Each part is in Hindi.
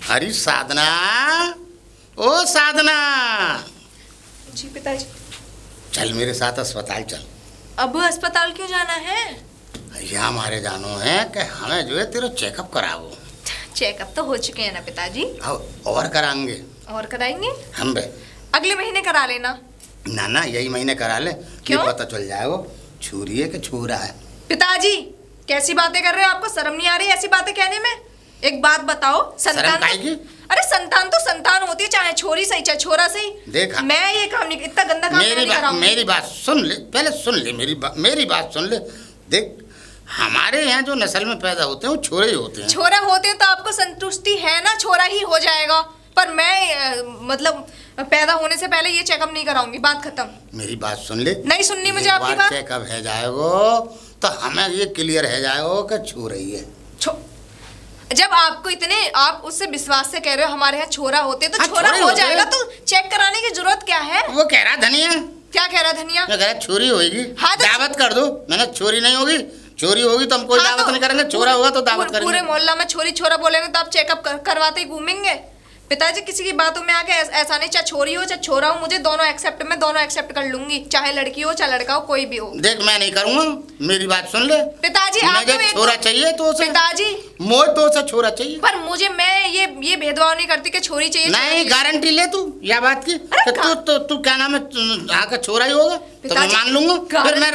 अरे साधना, ओ साधना। जी पिताजी। चल मेरे साथ अस्पताल चल। अब अस्पताल क्यों जाना है? यहाँ हमारे जानो है कि हमें जो है तेरा चेकअप करावो। चेकअप तो हो चुके हैं ना पिताजी। और कराएंगे। और कराएंगे? हम बे अगले महीने करा लेना। ना ना, यही महीने करा ले। क्यों? ये पता चल जाए वो छुरी है कि छुरा है। पिताजी कैसी बातें कर रहे हो? आपको शर्म नहीं आ रही ऐसी बातें कहने में? एक बात बताओ, संतान अरे संतान तो संतान होती है, चाहे छोरी सही चाहे छोरा सही। देखा, मैं ये काम नहीं, इतना गंदा काम नहीं कराऊंगी। मेरी बात सुन ले, पहले सुन ले मेरी बात सुन ले। देख, हमारे यहाँ जो नस्ल में पैदा होते हैं वो छोरे ही होते हैं। छोरा होते हैं तो आपको संतुष्टि है ना, छोरा ही हो जाएगा। पर मैं मतलब पैदा होने से पहले ये चेकअप नहीं कराऊंगी, बात खत्म। मेरी बात सुन ले। नहीं सुननी मुझे आपकी बात। चेकअप है जाएगो तो हमें ये क्लियर है जाएगो कि छू रही है। जब आपको इतने आप उससे विश्वास से कह रहे हो हमारे यहाँ छोरा होते तो छोरा हो जाएगा, तो चेक कराने की जरूरत क्या है? वो कह रहा धनिया। क्या कह रहा धनिया? मैं कह रहा छोरी होगी। हाँ, तो दावत कर दो। मैंने छोरी नहीं होगी, चोरी होगी तो हम कोई दावत नहीं करेंगे। छोरा होगा तो दावत करेंगे। पूरे मोहल्ला में छोरी छोरा बोलेंगे तो आप चेकअप करवाते ही घूमेंगे? पिताजी किसी की बातों में आके ऐसा नहीं, चाहे छोरी हो चाहे छोरा हो, मुझे दोनों एक्सेप्ट कर लूंगी, चाहे लड़की हो चाहे लड़का हो, कोई भी हो। देख मैं नहीं करूंगा, मेरी बात सुन ले। पिताजी मुझे छोरा चाहिए तो उसे, पिताजी मोह तो उसे छोरा चाहिए। पर मुझे मैं ये भेदभाव नहीं करती कि छोरी चाहिए। नहीं, गारंटी ले तू या बात की। तू क्या नाम है, यहाँ का छोरा ही होगा तो मैं मान लूंगा। फिर मैं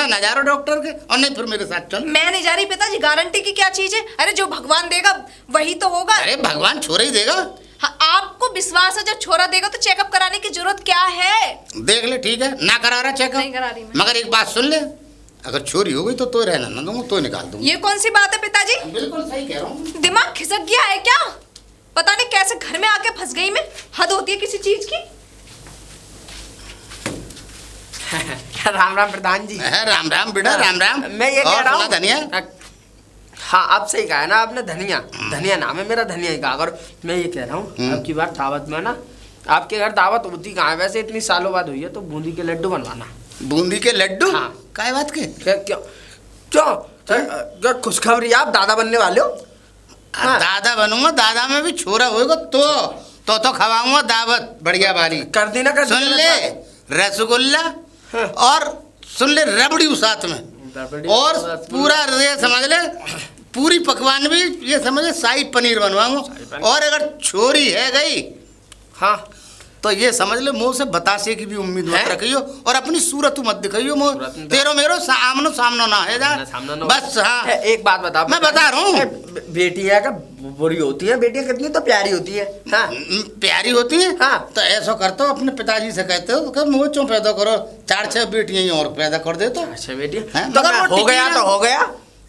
न जा रहा डॉक्टर के, और नहीं फिर मेरे साथ चल। मैं नहीं जा रही पिताजी, गारंटी की क्या चीज है? अरे जो भगवान देगा वही तो होगा। अरे भगवान छोरा ही देगा। हाँ, आपको विश्वास है जब छोरा देगा तो चेकअप कराने की जरूरत क्या है? देख ले, ठीक है ना करा रहा चेकअप, नहीं करा रही मैं। मगर एक बात सुन ले, अगर छोरी हो गई तो रहना ना दूंगा, तो निकाल दूंगा। ये कौन सी बात है पिताजी? बिल्कुल सही कह रहा हूँ। दिमाग खिसक गया है क्या? पता नहीं कैसे घर में आके फंस गई मैं। हद होती है किसी चीज की। राम राम प्रधान जी। राम राम बेटा, राम राम। मैं ये कह रहा हूँ धनिया। हाँ, आप सही कहा है ना आपने, धनिया नाम है मेरा, धनिया ही कहा करो। मैं ये कह रहा हूँ आपकी बार दावत में ना, आपके घर दावत होती कहाँ है वैसे? इतनी सालों बाद हुई है तो बूंदी के लड्डू बनवाना। बूंदी के लड्डू? हाँ। काय बात के? क्यों क्या खुशखबरी, आप दादा बनने वाले हो? हाँ। दादा बनूंगा, दादा में भी छोरा होगा तो खवाऊंगा दावत बढ़िया बारी। कर दी ना, कर सुन ले, रसगुल्ला और सुन ले रबड़ी साथ में, और पूरा ये समझ ले पूरी पकवान भी ये समझ ले शाही पनीर बनवाऊंगा। और अगर छोरी है गई हाँ तो ये समझ ले मुंह से बतासे की भी उम्मीद मत रखियो, और अपनी सूरत मत दिखाइयो। तेरो मेरो सामनो सामनो ना है जा बस। हाँ, एक बात बता, मैं बता रहा हूँ, बेटियां का बुरी होती है, बेटियां कितनी तो प्यारी होती है। हाँ, प्यारी होती है। हाँ, तो ऐसा करते हो अपने पिताजी से कहते हो कि मुँह चो पैदा करो, 4-6 बेटियां ही और पैदा कर दे। तो अच्छा बेटियां तो हो गया तो हो गया।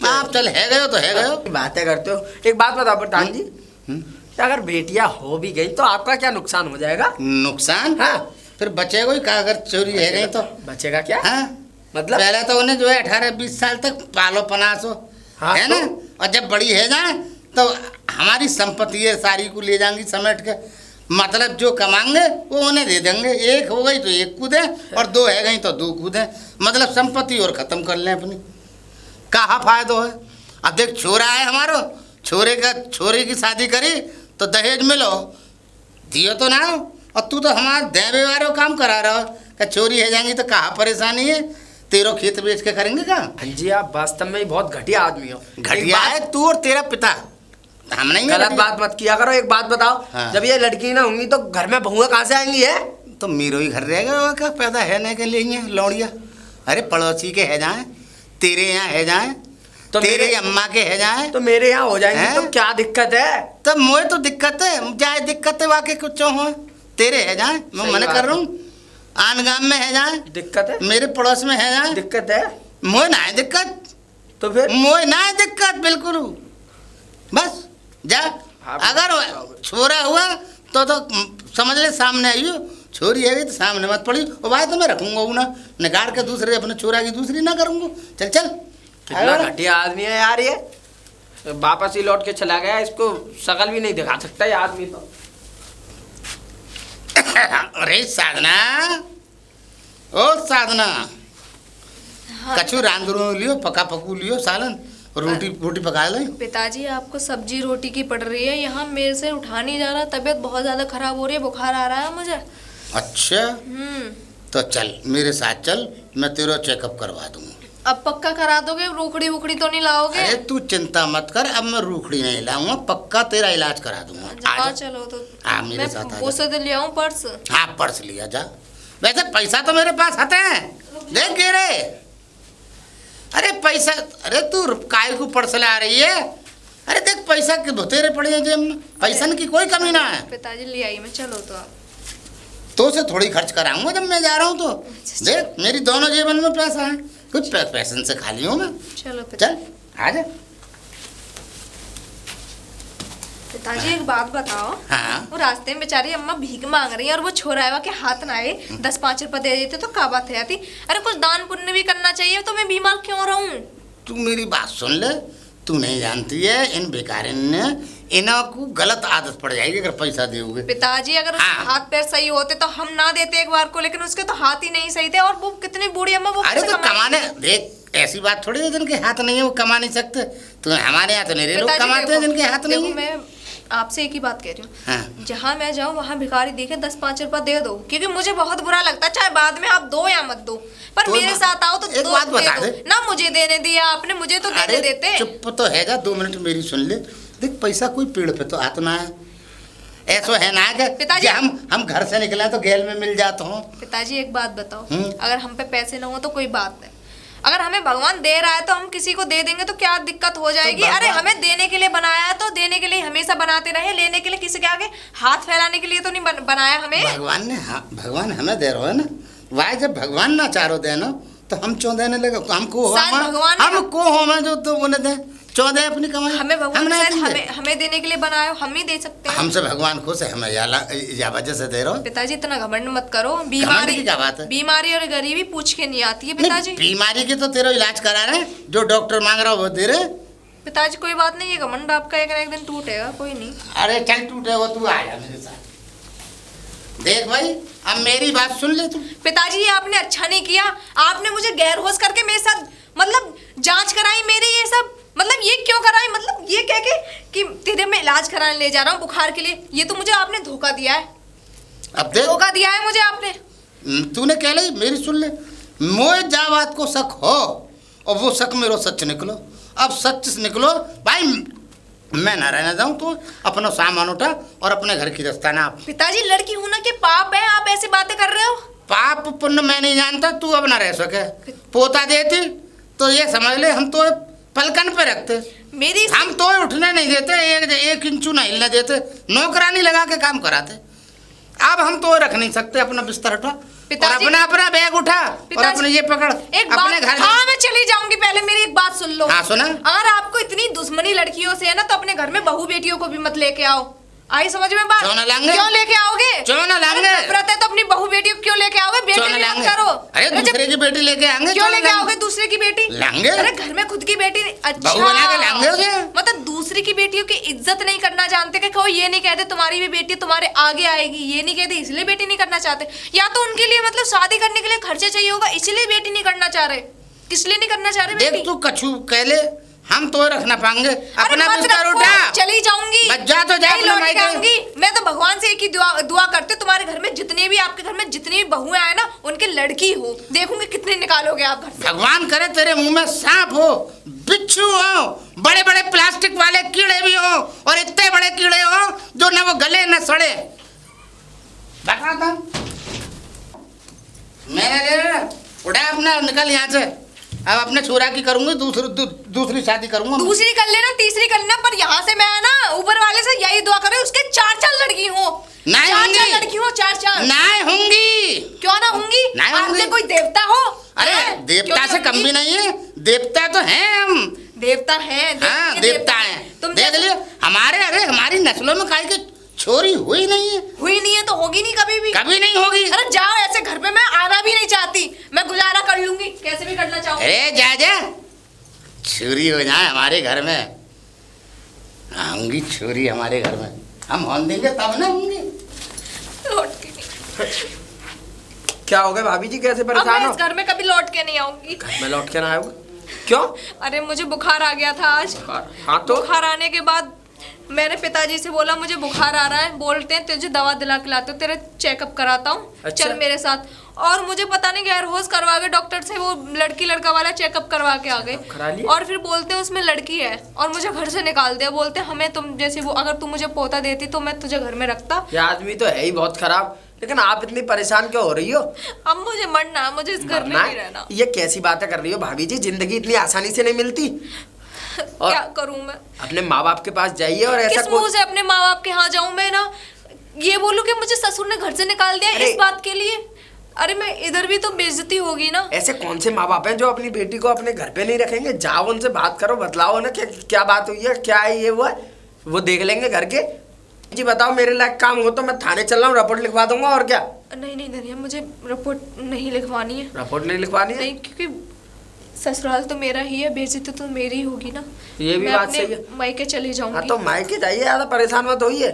आप चल है गए तो है गए, बातें करते हो। एक बात बताओ प्रधान जी, अगर बेटियां हो भी गई तो आपका क्या नुकसान हो जाएगा? नुकसान? हाँ, फिर बचेगा ही का? अगर चोरी है गई तो बचेगा क्या? हाँ, मतलब पहले तो उन्हें जो है 18-20 साल तक पालो पनासो, हाँ, है ना, और जब बड़ी है जाए तो हमारी संपत्ति है सारी को ले जाएंगी समेट के, मतलब जो कमाएंगे वो उन्हें दे देंगे। एक हो गई तो एक को दें, और 2 है गई तो 2 को दें, मतलब संपत्ति और खत्म कर लें अपनी। कहाँ फायदा है? अब देख, छोरा है हमारो, छोरे की शादी करी तो दहेज मिलो, दियो तो ना, और तू तो हमारा देवे वाले काम करा रहा हो। चोरी है जाएंगी तो कहाँ परेशानी है? तेरो खेत बेच के करेंगे क्या? हाँ जी, आप वास्तव में बहुत घटिया आदमी हो। घटिया है तू और तेरा पिता, हम नहीं। गलत बात मत किया करो। एक बात बताओ, हाँ। जब ये लड़की ना होंगी तो घर में बहुएं कहाँ से आएंगी? है तो मेरो ही घर रहेगा क्या? पैदा है नहीं के लिए लौड़िया? अरे पड़ोसी के है जाए, तेरे यहाँ है जाए, तो तेरे अम्मा के है जाए, तो मेरे यहाँ हो जाएंगे तो क्या दिक्कत है? तो मुझे तो दिक्कत है, जाए दिक्कत है वाकई कुछ हो, तेरे है जाए, मैं मना कर रहा हूँ। आन गांव में है जाए दिक्कत है, मेरे पड़ोस में है जाए दिक्कत है, मुझे ना है दिक्कत। तो फिर मुझे ना है दिक्कत बिल्कुल, बस जा। अगर छोरा हुआ तो समझ ले सामने आइयो, छोरी है तो सामने मत पड़ी। और भाई तो मैं रखूंगा वो ना, निकाल के दूसरे अपने छोरा की दूसरी ना करूंगा। चल चल। कितना घटिया आदमी है यार ये, वापस ही लौट के चला गया, इसको शकल भी नहीं दिखा सकता ये आदमी तो। अरे साधना, ओ साधना, हाँ। कछु रांदरू लियो, पका पकू लियो सालन, रोटी रोटी पका ले। पिताजी आपको सब्जी रोटी की पड़ रही है, यहाँ मेरे से उठा नहीं जा रहा, तबीयत बहुत ज्यादा खराब हो रही है, बुखार आ रहा है मुझे। अच्छा तो चल मेरे साथ चल, मैं तेरा चेकअप करवा दूंगा। अब पक्का करा दोगे? रूखड़ी वुखड़ी तो नहीं लाओगे? अरे तू चिंता मत कर, अब मैं रूखड़ी नहीं लाऊंगा, पक्का तेरा इलाज करा दूंगा। जा चलो तो। हाँ मेरे साथ आ जा। उसे तो ले आऊं पर्स? हाँ पर्स लिया जा। वैसे पैसा तो मेरे पास आते हैं, देख गे रे। अरे पैसा, अरे तू काय को पर्स ला रही है? अरे देख पैसा के तेरे पड़े हैं जेब में, पैसा की कोई कमी ना है। पिताजी ले आई मैं, चलो तो आप। तो से थोड़ी खर्च कराऊंगा जब मैं जा रहा हूँ तो। देख मेरी दोनों जेबन में पैसा है, कुछ पैसे से खाली हूँ मैं। चलो चल आ जा। पिताजी एक बात बताओ। हाँ। वो रास्ते में बेचारी अम्मा भीख मांग रही है और वो छोरा है के हाथ ना आए, 10-5 रुपए दे देते तो क्या बात है आती। अरे कुछ दान पुण्य भी करना चाहिए, तो मैं बीमार क्यों रहूं? तू मेरी बात सुन ले, तू नहीं जानती है इन बेकारिन ने, इन्हों को गलत आदत पड़ जाएगी अगर पैसा दोगे। पिताजी अगर उसके हाँ। हाथ पैर सही होते तो हम ना देते एक बार को, लेकिन उसके तो हाथ ही नहीं सही थे। और वो कितनी बूढ़ी अम्मा, वो अरे कैसे तो कमाएंगी? कमाने देख, ऐसी बात थोड़ी है जिनके हाथ नहीं है वो कमा नहीं सकते। तो हमारे यहाँ तो मेरे लोग पिताजी कमाते हैं जिनके हाथ नहीं देखो, है। मैं आपसे एक ही बात कह रही हूँ। हाँ। जहाँ मैं जाऊँ वहाँ भिखारी देखे 10-5 रुपए दे दो, क्योंकि मुझे बहुत बुरा लगता है, चाहे बाद में आप दो या मत दो, पर तो मेरे साथ आओ तो एक दो बात दे बता दो। दे। ना मुझे देने दिया आपने, मुझे तो देने अरे देते। चुप तो है जा, 2 मिनट मेरी सुन ले। देख पैसा कोई पेड़ पे तो आता ना है, ऐसा है ना कि पिताजी- हम घर से निकले तो गैल में मिल जाते हो। पिताजी एक बात बताओ, हम्म। अगर हम पे पैसे ना हो तो कोई बात नहीं, अगर हमें भगवान दे रहा है तो हम किसी को दे देंगे तो क्या दिक्कत हो जाएगी? भगवान- अरे हमें देने के लिए बनाया है तो देने के लिए हमेशा बनाते रहे, लेने के लिए किसी के आगे हाथ फैलाने के लिए तो नहीं बनाया हमें। भगवान ने, हाँ भगवान हमें दे रहा है ना, वाह जब भगवान ना चारो देना तो हम क्यों देने लगे? हमको शायद भगवान ने- हमको हो मैं जो तो उन्हें दे 14 अपनी कमाई हमें भगवान नहीं शायद देंगे। हमें देने के लिए बनाया हो, हम ही दे सकते हैं। हमसे भगवान खुश है, हमें या वजह से दे रहा हो। पिताजी इतना घमंड मत करो, घमंड बीमारी की क्या बात है? बीमारी और गरीबी पूछ के नहीं आती है नहीं, पिताजी। बीमारी की तो तेरा इलाज करा रहे हैं, जो डॉक्टर मांग रहा हो वो दे रहे। पिताजी कोई बात नहीं, ये घमंड आपका एक ना एक दिन टूटेगा, कोई नहीं। अरे चल टूटे वो, तू आ जा मेरे साथ। देख भाई अब मेरी बात सुन ले तू। पिताजी ये आपने अच्छा नहीं किया, आपने मुझे गैर होश करके मेरे साथ मतलब जांच कराई मेरी, ये सब मतलब ये क्यों कराई? मतलब ये कह के कि तेरे में इलाज कराने ले जा रहा हूँ बुखार के लिए, ये तो मुझे आपने धोखा दिया है। अब देख धोखा दिया है मुझे आपने। तूने कह ली, मेरी सुन ले। मोए जा बात को शक हो और वो शक मेरो सच निकलो। अब सच निकलो भाई, मैं ना रहना जाऊं तो अपना सामान उठा और अपने घर की दस्ताना आप। पिताजी लड़की होना के पाप है, आप ऐसी बातें कर रहे हो? पाप पुण्य मैं नहीं जानता, तू अब ना रह सके। पोता देती तो ये समझ ले हम तो पलकन पे रखते, मेरी हम तो उठने नहीं देते, एक इंचू नहीं हिलने देते, नौकरानी लगा के काम कराते। अब हम तो रख नहीं सकते, अपना बिस्तर उठा और अपना बैग उठा और अपने ये पकड़ एक अपने बात, घर। हाँ मैं चली जाऊंगी, पहले मेरी एक बात सुन लो। हाँ सुना। अगर आपको इतनी दुश्मनी लड़कियों से है ना तो अपने घर में बहू बेटियों को भी मत लेके आओ। आई समझ में बात? क्यों ना लाएंगे? क्यों लेके आओगे? क्यों ना लाएंगे? अरे नफरत है तो अपनी बहू बेटियों को क्यों लेके आओगे? बेटे भी मत करो। अरे दूसरे की बेटी लेके आएंगे। क्यों लेके आओगे दूसरे की बेटी? लाएंगे। अरे घर में खुद की बेटी अच्छा बहू बना के लाएंगे उसे। मतलब दूसरी की बेटियों की इज्जत नहीं करना जानते कि कोई ये नहीं कहते तुम्हारी भी बेटी तुम्हारे आगे आएगी, ये नहीं कहते इसलिए बेटी नहीं करना चाहते, या तो उनके लिए मतलब शादी करने के लिए खर्चे चाहिए होगा इसलिए बेटी नहीं करना चाह रहे, किस लिए नहीं करना चाह रहे बेटी? देख तू कछु कह ले, हम तो रखना पाएंगे। अपना मत बिस्तर रखो, उठा, चली जाऊंगी। बच जा तो जा नहीं अपने लौट के मायके। आऊंगी। मैं तो भगवान से एक ही दुआ करती हूँ तुम्हारे घर में जितने भी आपके घर में जितनी भी बहुएं आए ना उनके लड़की हो, देखूंगी कितने निकालोगे आप घर से। भगवान करे तेरे मुंह में सांप हो, बिच्छू हो, बड़े बड़े प्लास्टिक वाले कीड़े भी हो और इतने बड़े कीड़े हो जो न वो गले न सड़े। बता था मैंने उठा अपना, निकल यहाँ से। अब अपने छोरा की करूंगी, दूसरी शादी करूंगा। दूसरी कर लेना, तीसरी कर लेना, पर यहाँ से मैं ना ऊपर वाले से यही दुआ करे उसके 4 लड़की हो। नहीं होंगी। 4 लड़की हो, 4। नहीं होंगी। क्यों ना होंगी? नहीं होंगी। आपने कोई देवता हो? अरे देवता से कम भी नहीं है, देवता तो हैं हम। देवता हैं। हाँ देवता हैं। तुम देख लियो हमारे, अरे हमारी नस्लों में काहे की छोरी हुई नहीं है। हुई नहीं है तो होगी नहीं कभी भी। कभी नहीं होगी। अरे जाओ, ऐसे घर पे मैं आना भी नहीं चाहती, मैं गुजारा कर लूंगी कैसे भी करना चाहूंगी। अरे जा जा, छोरी हो जाए हमारे घर में, आऊंगी छोरी हमारे घर में, हम होन देंगे तब ना होंगे। लौट के नहीं। क्या हो गया भाभी जी, कैसे अब परेशान मैं हो? इस घर में कभी लौट के नहीं आऊंगी। मैं लौट के ना आऊंगा। क्यों? अरे मुझे बुखार आ गया था आज। हाँ तो बुखार आने के बाद मैंने पिताजी से बोला मुझे बुखार आ रहा है, बोलते हैं तुझे दवा दिला के लाते हो, तेरे चेकअप कराता हूँ, अच्छा। चल मेरे साथ। और मुझे पता नहीं गैर होश करवा के डॉक्टर से वो लड़की लड़का वाला चेकअप करवा के आ करा गए, लिया? और फिर बोलते हैं उसमें लड़की है, और मुझे घर से निकाल दिया। बोलते हैं हमें तुम जैसे वो, अगर तुम मुझे पोता देती तो मैं तुझे घर में रखता। ये आदमी तो है ही बहुत खराब, लेकिन आप इतनी परेशान क्यों हो रही हो? अब मुझे मरना है, मुझे इस घर में मरना नहीं है? रहना। ये कैसी बातें कर रही हो भाभी जी? जिंदगी इतनी आसानी से नहीं मिलती। और क्या करूं मैं? अपने माँ बाप के पास जाइए और ऐसा किस मुंह से अपने माँ बाप के यहाँ जाऊं मैं? ना ये बोलूं कि मुझे ससुर ने घर से निकाल दिया अरे! इस बात के लिए? अरे मैं इधर भी तो बेइज्जती होगी ना। ऐसे कौन से माँ बाप हैं जो अपनी बेटी को अपने घर पे नहीं रखेंगे? जाओ उनसे बात करो, बतलाओ ना क्या बात हुई है, क्या है ये वो देख लेंगे घर के। जी बताओ, मेरे लायक काम हो तो मैं थाने चल रहा हूँ, रिपोर्ट लिखवा दूंगा। और क्या? नहीं नहीं धनिया, मुझे रिपोर्ट नहीं लिखवानी है। रिपोर्ट नहीं लिखवानी है? नहीं, क्योंकि ससुराल तो मेरा ही है, बेइज्जती तो मेरी ही होगी ना। ये भी मैं बात अपने सही है। मायके चली हाँ जाऊंगी। तो मायके जाइए, ज्यादा परेशान मत होइए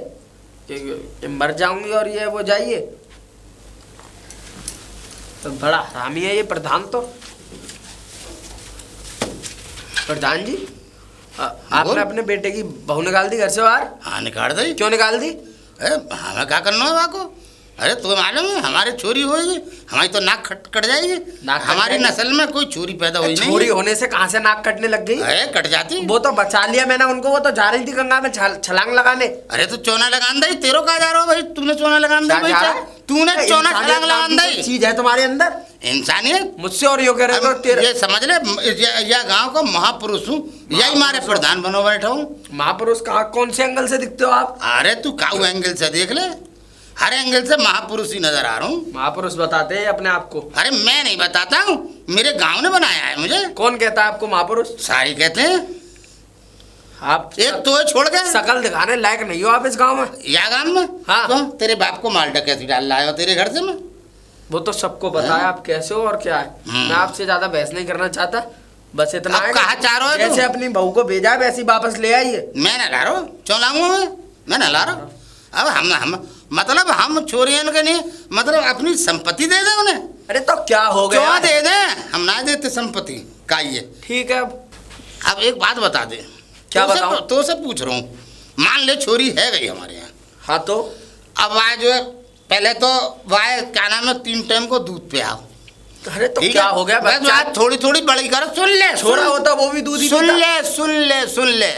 कि मर जाऊंगी और ये वो। जाइए। तो बड़ा हरामी है ये प्रधान तो। प्रधान जी, आपने अपने बेटे की बहू निकाल दी घर से बाहर? हाँ निकाल दी। क्यों निकाल दी? हमें क्या करना है वाको? अरे तुम्हें मालूम है हमारी चोरी होगी, हमारी तो नाक कट जाएगी। हमारी नस्ल में कोई चोरी पैदा हुई नहीं। चोरी होने से कहाँ से नाक कटने लग गई? अरे कट जाती। वो तो बचा लिया मैंने उनको, वो तो जा रही थी गंगा में छलांग लगाने। अरे तो चोना लगान दई, तेरो कहा जा रहा हो भाई? तूने चोना लगान दई भाई? तूने चोना छलांग लगान दई। चीज है तुम्हारे अंदर इंसानियत। मुझसे और यो कह रहे हो तेरे। ये समझ ले, यह गांव का महापुरुष हूँ, यही मारे प्रधान बनो बैठा हूँ। महापुरुष कहाँ, कौन से एंगल से दिखते हो आप? अरे तू काऊ एंगल से देख ले, हर एंगल से महापुरुष ही नजर आ रहा हूँ। महापुरुष बताते हैं अपने आप को? अरे मैं नहीं बताता हूँ, मेरे गांव ने बनाया है मुझे। कौन कहता है आपको महापुरुष? सारी कहते हैं। आप एक तो है छोड़ के शकल दिखाने लायक नहीं हो आप इस गांव में। या गांव में? हाँ। तो तेरे बाप को माल डकैती डाल लाया हो तेरे घर से मैं? वो तो सबको बताया आप कैसे हो और क्या है। मैं आपसे ज्यादा बहस नहीं करना चाहता, बस इतना अब है कहाँ चाह रहे हो तुम? जैसे अपनी बहू को भेजा है वैसे ही वापस ले आइए। मैं न ला रहा हूँ, क्यों लाऊंगा मैं न ला रहा हूँ। अब हम मतलब हम चोरियन के नहीं, मतलब अपनी संपत्ति दे दें उन्हें। अरे तो क्या हो गया? क्यों दे दें? हम ना देते संपत्ति का ये। ठीक है। अब एक बात बता दे। क्या बताऊं? तो से पूछ रहा हूँ, मान ले चोरी है गई हमारे यहाँ। हाँ तो अब वह जो है, पहले तो वह क्या नाम है, 3 टाइम को दूध पे आओ। अरे तो ठीक क्या है? हो गया? बस बच्चा बात थोड़ी थोड़ी बड़ी करो, सुन ले। छोरा होता वो भी दूध ही सुन पीता। ले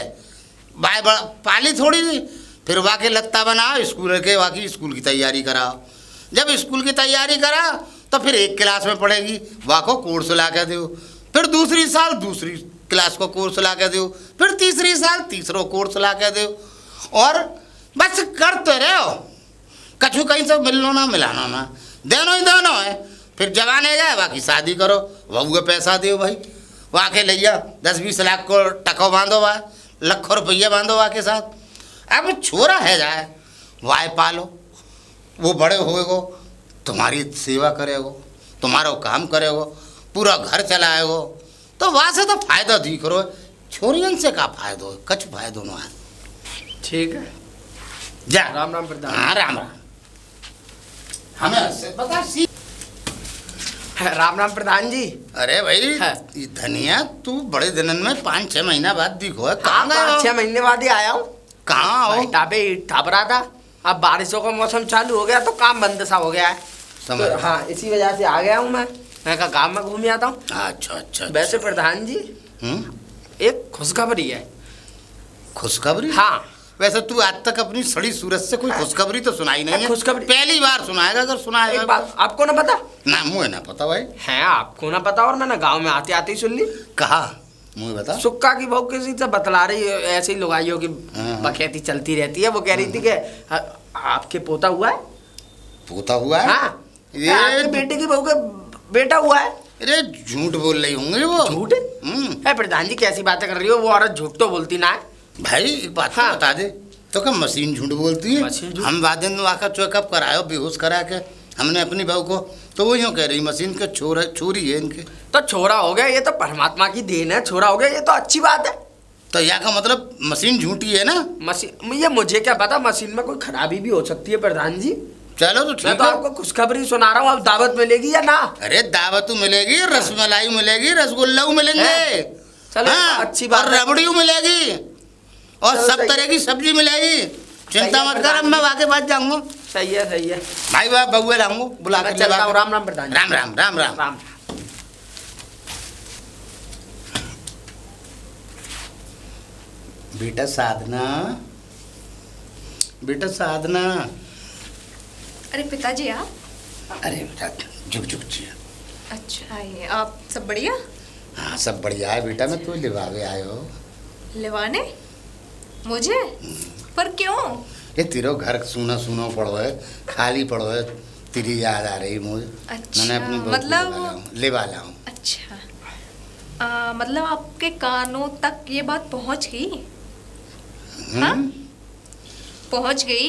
भाई, बड़ा पाली थोड़ी सी। फिर वाके लगता बनाओ स्कूल के, वाकी स्कूल की तैयारी कराओ। जब स्कूल की तैयारी कराओ तो फिर 1 क्लास में पढ़ेगी, वाको कोर्स ला के दो। फिर दूसरी साल दूसरी क्लास को कोर्स ला के दो। फिर तीसरी साल तीसरा कोर्स ला के दो। और बस करते रहो, कछु कहीं से मिलना ना मिलाना ना, दोनों ही दोनों है। फिर जवान है जाए, बाकी शादी करो, बहू का पैसा दो भाई, वाके लिया 10-20 लाख को टको बांधो, वह लाखों रुपये बांधो वाके साथ। अब छोरा है जाए, वाय पालो, वो बड़े होएगो, तुम्हारी सेवा करेगो, तुम्हारा काम करेगो, पूरा घर चलाएगो, तो वहाँ से तो फायदा दिख रहा है। छोरियन से का फायदो है? कछ फायदो ना है। ठीक है, जा। राम राम प्रधान। हाँ राम राम। हमें पता सी। राम राम प्रधान जी। अरे भाई हाँ। ये धनिया तू बड़े दिनन में 5-6 महीना बाद दिखो है। हाँ, कहाँ गए हो? 5-6 महीने बाद ही आया हूँ। कहाँ हो? टापे ठप रहा था, अब बारिशों का मौसम चालू हो गया तो काम बंद सा हो गया है। समझ। तो हाँ, इसी वजह से आ गया हूँ मैं कहा गाँव में घूम आता हूँ। अच्छा। वैसे प्रधान जी एक खुशखबरी है। खुशखबरी? हाँ। वैसे तू आज तक अपनी सड़ी सूरत से कोई खुशखबरी तो सुनाई नहीं है। खुशखबरी पहली बार सुनाएगा, अगर सुनाएगा। एक बात आपको ना पता? ना मुझे ना पता भाई। है आपको ना पता, और मैंने गांव में आते आते ही सुन ली। कहा मुझे बता। सुक्का की बहू किसी से बतला रही है, ऐसे ही लुगाइयों की हाँ। बकैती चलती रहती है। वो कह रही थी कि आपके पोता हुआ है। पोता हुआ है? हाँ, आपके बेटे की बहू का बेटा हुआ है। अरे झूठ बोल रही होंगी वो। झूठ है प्रधान जी, कैसी बातें कर रही हो? वो औरत झूठ तो बोलती ना है। भाई एक बात हाँ। तो बता दे, तो क्या मशीन झूठ बोलती है? मशीन झूठ? हम वादन आकर चेकअप करायो, बेहोश करा के हमने अपनी बहू को, तो वो यूँ कह रही मशीन के चोरी है इनके। तो छोरा हो गया, ये तो परमात्मा की देन है। छोरा हो गया, ये तो अच्छी बात है। तो यहाँ का मतलब मशीन झूठी है ना? मशीन, ये मुझे क्या पता, मशीन में कोई खराबी भी हो सकती है प्रधान जी। चलो तो मैं ठीक तो है। आपको खुशखबरी सुना रहा हूँ, अब दावत मिलेगी या ना? अरे दावत मिलेगी, रसमलाई मिलेगी, रसगुल्ला मिलेंगे। चलो हाँ, अच्छी बात और है। रबड़ी मिलेगी और चलो, सब सही तरह है। की सब्जी मिलेगी। चिंता सही है, मत कर, अब मैं आगे बात जाऊंगा। सही है सही है। भाई बाप बउए लाऊंगा बुला मैं कर चलता लेवा हूँ। कर। राम राम प्रधान जी। राम राम राम राम। राम। बेटा साधना, बेटा साधना। अरे पिताजी आप? अरे बेटा झुक झुक जी। अच्छा ये आप सब बढ़िया? हाँ सब बढ़िया है बेटा, मैं तू लिवावे आयो। लिवाने मुझे? पर क्यों? ये तेरो घर सूना सूना पड़ो है, खाली पड़ो है, तेरी याद आ रही मुझे। अच्छा, मैंने अपनी बहू मतलब को लेवा लाऊं। अच्छा मतलब आपके कानों तक ये बात पहुंच गई? हाँ? पहुंच गई?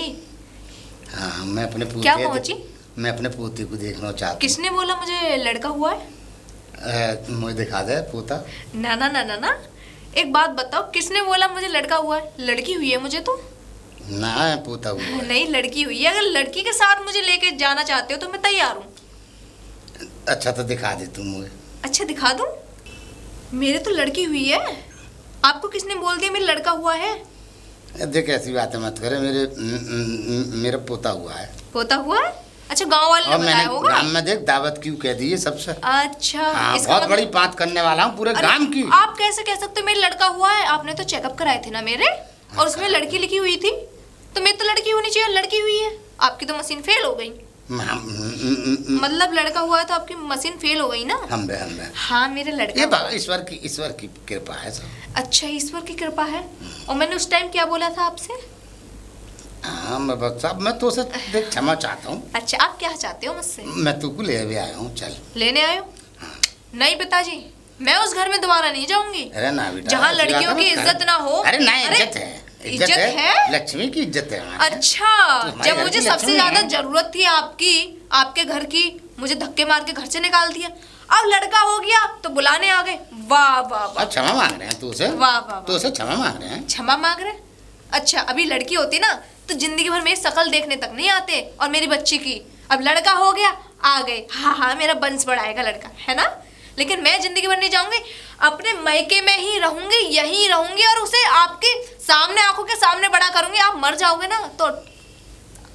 हाँ मैं अपने पोते क्या पहुंची? मैं अपने पोते को देखना चाहता हूँ। किसने बोला मुझे लड़का हुआ है? मुझे दिखा दे पोता। ना ना ना ना ना, एक बात बताओ, किसने बोला मुझे लड़का हुआ है? लड़की हुई है मुझे तो। ना पोता हुआ है। नहीं लड़की हुई है, अगर लड़की के साथ मुझे लेके जाना चाहते हो तो मैं तैयार हूँ। अच्छा तो दिखा दे तू मुझे। अच्छा दिखा दूँ? मेरे तो लड़की हुई है, आपको किसने बोल दिया मेरा लड़का हुआ है? देख ऐसी बातें मत करे, मेरा पोता हुआ है। पोता हुआ है? अच्छा गांव वाले ने और मैंने बताया होगा? गांव में देख दावत क्यों कह दी है सबसे। अच्छा हाँ इसका बहुत मतलब- बड़ी बात करने वाला हूँ पूरे अरे, गांव की। आप कैसे कह सकते हो मेरा लड़का हुआ है? आपने तो चेकअप कराए थे ना मेरे, और उसमें लड़की लिखी हुई थी, तो मेरी तो लड़की होनी चाहिए, लड़की हुई है। आपकी तो मशीन फेल हो गई। मतलब लड़का हुआ है तो आपकी मशीन फेल हो गई ना? हम हाँ मेरा लड़का ये हुआ है। ईश्वर की कृपा है सब। अच्छा ईश्वर की कृपा है। और मैंने उस टाइम क्या बोला था आपसे? हाँ मैं बस साहब मैं तो उसे देख क्षमा चाहता हूँ। अच्छा आप क्या चाहते हो मुझसे? मैं तुमको ले भी आया हूँ, चल। लेने आए हो? नहीं पिताजी, मैं उस घर में दोबारा नहीं जाऊंगी अरे ना बेटा, जहाँ ऐसी बात लड़कियों मत की कर। इज्जत ना हो। अरे ना अरे, इज्जत है, इज्जत है? लक्ष्मी की इज्जत है हमारे। अच्छा तुम्हारे जब घर मुझे की सबसे लक्ष्मी ज्यादा है। जरूरत थी आपकी, आपके घर की, मुझे धक्के मार के घर से निकाल दिया। अब लड़का हो गया तो बुलाने आ गए। वाह वाह वाह, अब क्षमा मांग रहे हैं तू से। वाह वाह तू से क्षमा मांग रहे हैं। क्षमा मांग रहे? अच्छा अभी लड़की होती ना तो जिंदगी भर मेरी शकल देखने तक नहीं आते, और मेरी बच्ची की। अब लड़का हो गया, आ गए, हाँ हाँ मेरा वंश बढ़ाएगा लड़का, है ना? लेकिन मैं जिंदगी भर नहीं जाऊंगी, अपने मायके में ही रहूंगी, यहीं रहूंगी, और उसे आपके सामने, आंखों के सामने बड़ा करूंगी। आप मर जाओगे ना तो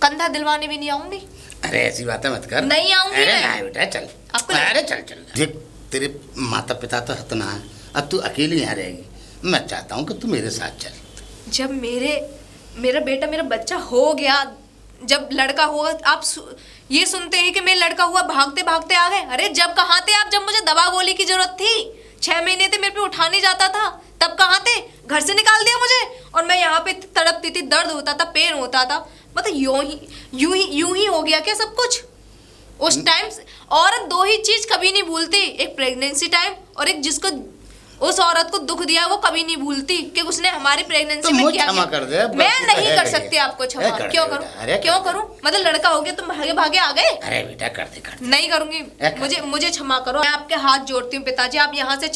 कंधा दिलवाने भी नहीं आऊंगी। अरे ऐसी बातें मत कर। नहीं आऊंगी अरे मैं। ना बेटा चल। आपको नहीं- अरे चल चल देख, तेरे माता पिता तो हतना है, अब तू अकेली यहाँ रहेगी। मैं चाहता हूँ कि तू मेरे साथ चल। जब मेरा बेटा, मेरा बच्चा हो गया, जब लड़का होगा, आप ये सुनते हैं कि मैं लड़का हुआ, भागते भागते आ गए। अरे जब कहाँ थे आप, जब मुझे दवा गोली की जरूरत थी? 6 महीने थे, मेरे पे उठा नहीं जाता था, तब कहाँ थे? घर से निकाल दिया मुझे, और मैं यहाँ पे तड़पती थी, दर्द होता था, पेन होता था। मतलब यूं ही हो गया क्या सब कुछ उस टाइम? औरत 2 ही चीज कभी नहीं भूलती, एक प्रेगनेंसी टाइम, और एक जिसको उस औरत को दुख दिया वो कभी नहीं भूलती कि उसने हमारी प्रेगनेंसी तो में मुझे क्या क्षमा किया। कर दे, मैं बस नहीं है कर ये। सकती आपको क्षमा। कर क्यों दे करूं? बेटा, अरे क्यों कर दे। करूं? मतलब लड़का हो गया तुम भागे भागे आ गए? अरे बेटा कर दे कर दे। नहीं करूंगी। कर मुझे क्षमा करो, मैं आपके हाथ जोड़ती हूँ पिताजी, आप यहाँ से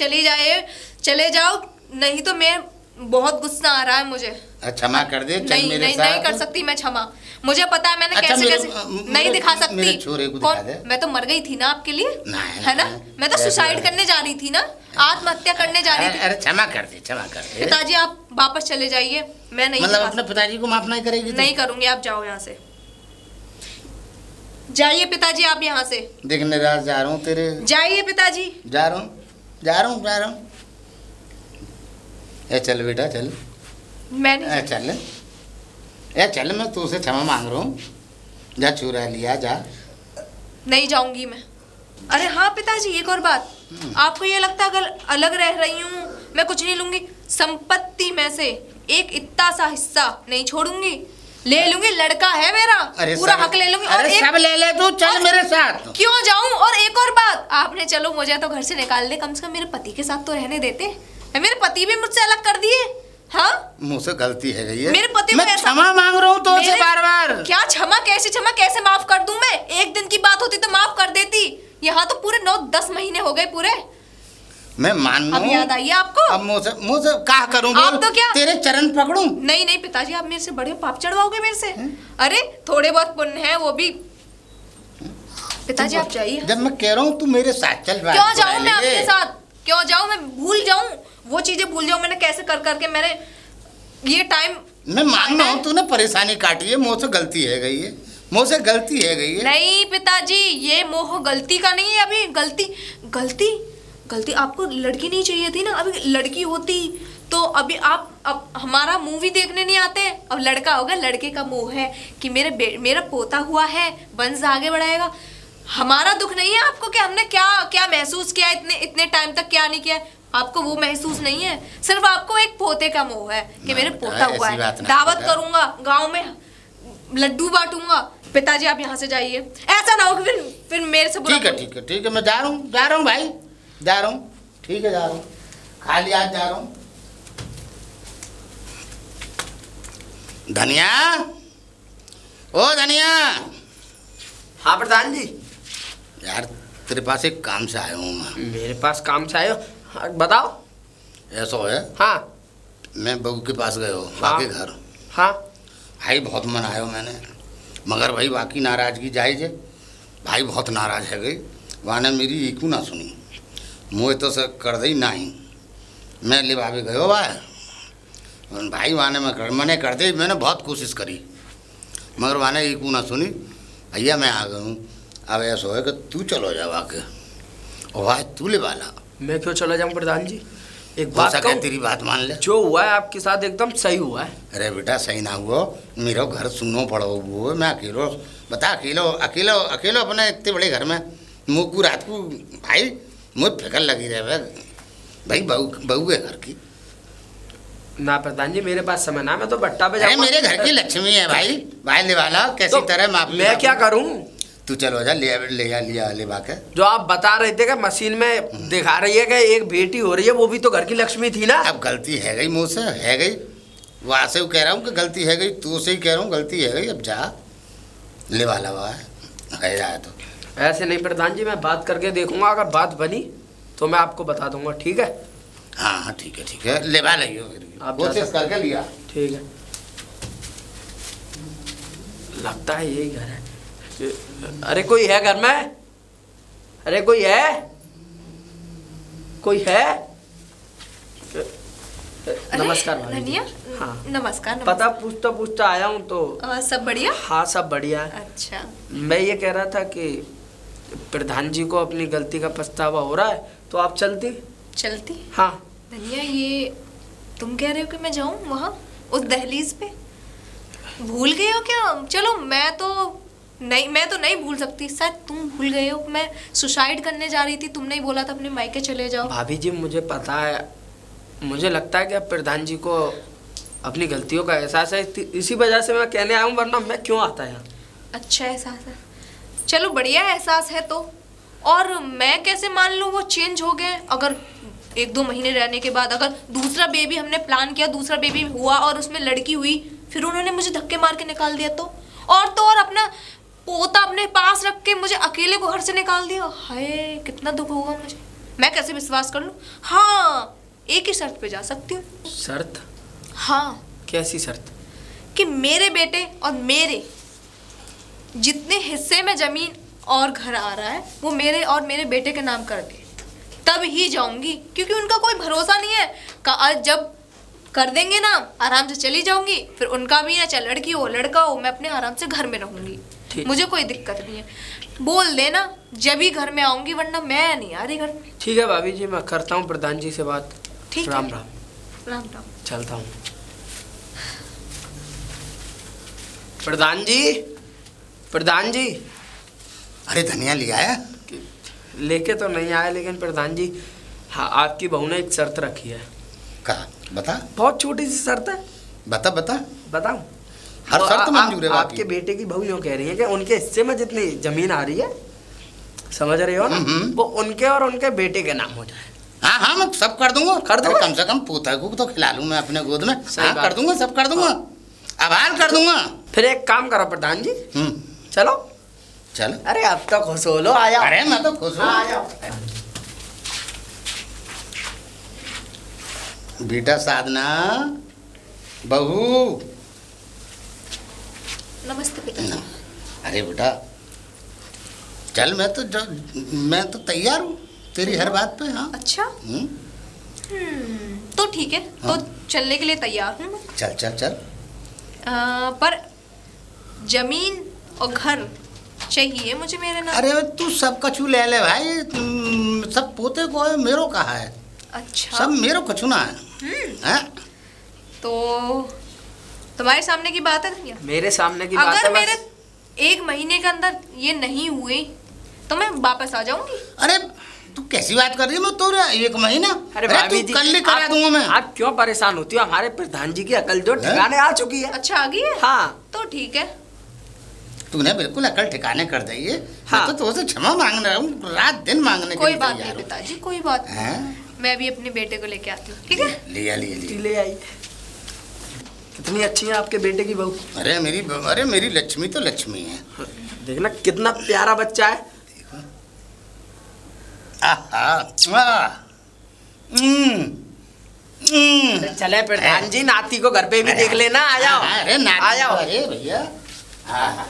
चले जाओ, नहीं तो मैं बहुत गुस्सा आ रहा है मुझे। क्षमा कर दे, चल नहीं मेरे नहीं साथ। नहीं कर सकती मैं क्षमा। मुझे पता है मैंने अच्छा, कैसे मेरे- कैसे नहीं दिखा सकती। मेरे छोरे को दिखा कौन? दे। मैं तो मर गई थी ना आपके लिए, नहीं, है ना? नहीं, मैं तो ऐसे सुसाइड नहीं। करने जा रही थी ना, आत्महत्या करने जा रही थी। अरे क्षमा कर दे, क्षमा कर दे। पिताजी आप वापस चले जाइए, मैं नहीं मतलब दिखा अपने पिताजी को माफ नहीं करेगी तू? नहीं करूंगी, आप जाओ यहाँ से, जाइए पिताजी आप यहाँ से देख निराश जा रहा हूँ तेरे। जाइए पिताजी। जा रहा हूँ। ए चल बेटा चल। मैं नहीं चल मैं तुझसे क्षमा मांग रहा हूँ। जा चुरा लिया जा। नहीं जाऊंगी मैं। अरे हाँ पिताजी एक और बात, आपको ये लगता है अगर अलग रह रही हूँ मैं कुछ नहीं लूंगी? संपत्ति में से एक इतना सा हिस्सा नहीं छोड़ूंगी, ले लूंगी। लड़का है मेरा, पूरा हक ले लूंगी। और एक सब ले ले तू, चल मेरे साथ। क्यों जाऊं? और एक और बात, आपने चलो मुझे तो घर से निकाल दे, कम से कम मेरे पति के साथ तो रहने देते। मेरे पति भी मुझसे अलग कर दिए। हाँ मुँह से गलती है गई है। मेरे पति को मैं ऐसा- क्षमा मांग रहा हूँ तो मेरे- बार बार। क्या क्षमा? कैसे माफ कर दूं मैं? एक दिन की बात होती तो माफ कर देती, यहाँ तो पूरे 9-10 महीने हो गए पूरे। मैं मान अब याद आई है आपको? अब मुँह से क्या करूँ? आप तो क्या? तेरे चरण पकड़ूं? नहीं पिताजी, आप मेरे से बड़े पाप चढ़वाओगे मेरे से। अरे थोड़े बहुत पुण्य है वो भी। पिताजी आप जाइए। जब मैं कह रहा हूँ तू मेरे साथ चल। क्यों जाऊं मैं आपके साथ? क्यों जाऊं मैं? भूल जाऊं वो चीजें भूल जाओ। मैंने कैसे कर करके मैंने ये टाइम मैं मान रहा हूँ तूने परेशानी काटी है, मुझसे गलती है गई है, मुझसे गलती है गई है। नहीं पिताजी, ये मोह गलती का नहीं है। अभी गलती आपको लड़की नहीं चाहिए थी ना, अभी लड़की होती तो अभी आप अब हमारा मूवी देखने नहीं आते। अब लड़का होगा, लड़के का मोह है कि मेरा पोता हुआ है, वंश आगे बढ़ाएगा। हमारा दुख नहीं है आपको कि हमने क्या क्या महसूस किया इतने टाइम तक, क्या नहीं किया। आपको वो महसूस नहीं है, सिर्फ आपको एक पोते का मोह है कि मेरे पोता हुआ है, दावत करूंगा, गांव में लड्डू बांटूंगा। पिताजी आप यहाँ से जाइए, ऐसा ना हो कि फिर मेरे से बुरा। ठीक है, मैं जा रहा हूँ भाई, जा रहा हूँ, ठीक है, जा रहा हूँ, खाली आज जा रहा हूँ। धनिया, ओ धनिया। हाँ प्रधान जी। यार तेरे पास एक काम से आया हूँ मैं। मेरे पास काम से आए हो? हाँ, बताओ। ऐसा है, हाँ मैं बहू के पास गए हो, हाँ। बाकी घर। हाँ भाई बहुत मनाया मैंने, मगर भाई बाकी नाराज़गी जायज है। भाई बहुत नाराज है गई, वाने मेरी एकू ना सुनी, मुँह तो से कर दी ना ही। मैं लिबावे गयो भाई वाने मैंने कर दी, मैंने बहुत कोशिश करी, मगर वाने एकू ना सुनी। भैया मैं आ गया हूँ, अब ऐसा है कि तू चलो जा वाके, और भाई तू ले वाला। मैं क्यों चला जाऊँ प्रधान जी? एक हो बात सके कहूँ, तेरी बात मान ले। जो हुआ है आपके साथ एकदम सही हुआ है। अरे बेटा सही ना हुआ, मेरा घर सुनो पड़ो वो, मैं अकेलो, बता अकेलो अपने इतने बड़े घर में मुँह को रात को भाई मुझे फिक्र लगी रहे भाई, बहू है घर की। ना प्रधान जी मेरे पास समय ना, मैं तो बट्टा पे अरे जाऊंगा। मेरे घर की लक्ष्मी है भाई ले वाला कैसी तो तरह माफ। मैं क्या करूं? तू चलो जा ले बाके। जो आप बता रहे थे कि मशीन में दिखा रही है कि एक बेटी हो रही है, वो भी तो घर की लक्ष्मी थी ना। अब गलती है गई मुँह से, है गई, वहाँ से कह रहा हूँ कि गलती है गई, तू से ही कह रहा हूँ गलती है गई। अब जा ले वाला हुआ है जाए तो। ऐसे नहीं प्रधान जी, मैं बात करके देखूंगा, अगर बात बनी तो मैं आपको बता दूंगा, ठीक है? हाँ ठीक है, लेवा लियो, आप कोशिश करके लिया। ठीक है, लगता है यही घर है। अरे कोई है घर में? अरे कोई है? नमस्कार भाभी जी। धनिया, हाँ नमस्कार। पता पूछता आया हूँ तो। सब बढ़िया? हाँ सब बढ़िया है। अच्छा, मैं ये कह रहा था कि प्रधान जी को अपनी गलती का पछतावा हो रहा है, तो आप चलती? हाँ। धनिया, ये तुम कह रहे हो कि मैं जाऊं वहाँ उस दहलीज पे? भूल गए हो क्या? चलो मैं तो नहीं भूल सकती, शायद तुम भूल गए हो। मैं सुसाइड करने जा रही थी, तुमने ही बोला था अपने मायके चले जाओ। भाभी जी मुझे पता है, मुझे लगता है कि अब प्रधान जी को अपनी गलतियों का एहसास है, इसी वजह से मैं कहने आया हूँ, वरना मैं क्यों आता यहाँ। अच्छा एहसास है, चलो बढ़िया एहसास है तो। और मैं कैसे मान लूँ वो चेंज हो गए? अगर 1-2 महीने रहने के बाद अगर दूसरा बेबी हमने प्लान किया, दूसरा बेबी हुआ और उसमें लड़की हुई, फिर उन्होंने मुझे धक्के मार के निकाल दिया तो और अपना पोता अपने पास रख के मुझे अकेले को घर से निकाल दिया। हाय कितना दुख होगा मुझे, मैं कैसे विश्वास कर लूँ? हाँ, एक ही शर्त पे जा सकती हूँ। शर्त? हाँ। कैसी शर्त? कि मेरे बेटे और मेरे जितने हिस्से में जमीन और घर आ रहा है वो मेरे और मेरे बेटे के नाम कर दे, तब ही जाऊंगी, क्योंकि उनका कोई भरोसा नहीं है। आज जब कर देंगे ना, आराम से चली जाऊंगी, फिर उनका भी ना, चाहे लड़की हो लड़का हो, मैं अपने आराम से घर में रहूंगी, मुझे कोई दिक्कत नहीं है। बोल देना जब ही घर में आऊंगी, वरना मैं नहीं आ रही घर में। ठीक है भाभी जी, मैं करता हूँ प्रधान जी से बात। ठीक है, राम राम। चलता हूँ। प्रधान जी। अरे धनिया लिया है? लेके तो नहीं आया, लेकिन प्रधान जी हाँ, आपकी बहू ने एक शर्त रखी है। कहा बता। बहुत छोटी सी शर्त है। बता बताऊं? हर शर्त मंजूर है। आपके बेटे की बहू यूँ कह रही है कि उनके हिस्से में जितनी जमीन आ रही है, समझ रहे हो ना, वो उनके और उनके बेटे के नाम हो जाए। हाँ मैं सब कर दूंगा। कम से कम पोता को तो खिला लूँ मैं अपने गोद में। हाँ कर दूंगा, सब कर दूंगा, आभार कर दूंगा। फिर एक काम करो प्रधान जी, चलो। अरे अब तो खुश हो लो, आ जाओ। अरे मैं तो खुश हूँ, आ जाओ। बेटा साधना, बहू। नमस्ते पिताजी। अरे बेटा चल, मैं तो तैयार हूँ तेरी हर बात पे। हाँ अच्छा। तो ठीक है, तो चलने के लिए तैयार हूँ मैं। चल चल चल। पर जमीन और घर चाहिए मुझे मेरे नाम। अरे तू सब कछु ले ले भाई, सब पोते को है, मेरो कहा है। अच्छा, सब मेरो कछु ना है। हैं? तो तुम्हारे सामने की बात है भैया। मेरे सामने की बात है अगर बस। मेरे 1 महीने के अंदर ये नहीं हुए तो मैं वापस आ जाऊंगी। अरे तू कैसी बात कर रही है? मैं तो 1 महीना, अरे भाभी तू जी, कल ही करा आप- दूंगा मैं। आप क्यों परेशान होती हो? हमारे प्रधान जी की अकल जो ठिकाने आ चुकी है। अच्छा, आ गई है? हाँ। तो ठीक है। तूने बिल्कुल अकल ठिकाने कर दी है। हाँ। मैं तो तुझसे क्षमा मांग रहा हूँ, रात दिन मांगने के कोई लिए बात नहीं तैयार हूँ। पिताजी, कोई बात नहीं। हैं? मैं भी अपने बेटे को लेके आती हूँ, ठीक है? लिया लिया लिया। ले आई। कितनी अच्छी है आपके बेटे की बहू। अरे मेरी लक्ष्मी तो लक्ष्मी है। देखना कितना प्यारा बच्चा है। आहा, आह, चले प्रधान जी, नाती को घर पे भी देख लेना। आ जाओ, अरे आ जाओ। अरे भैया, हाँ, हाँ।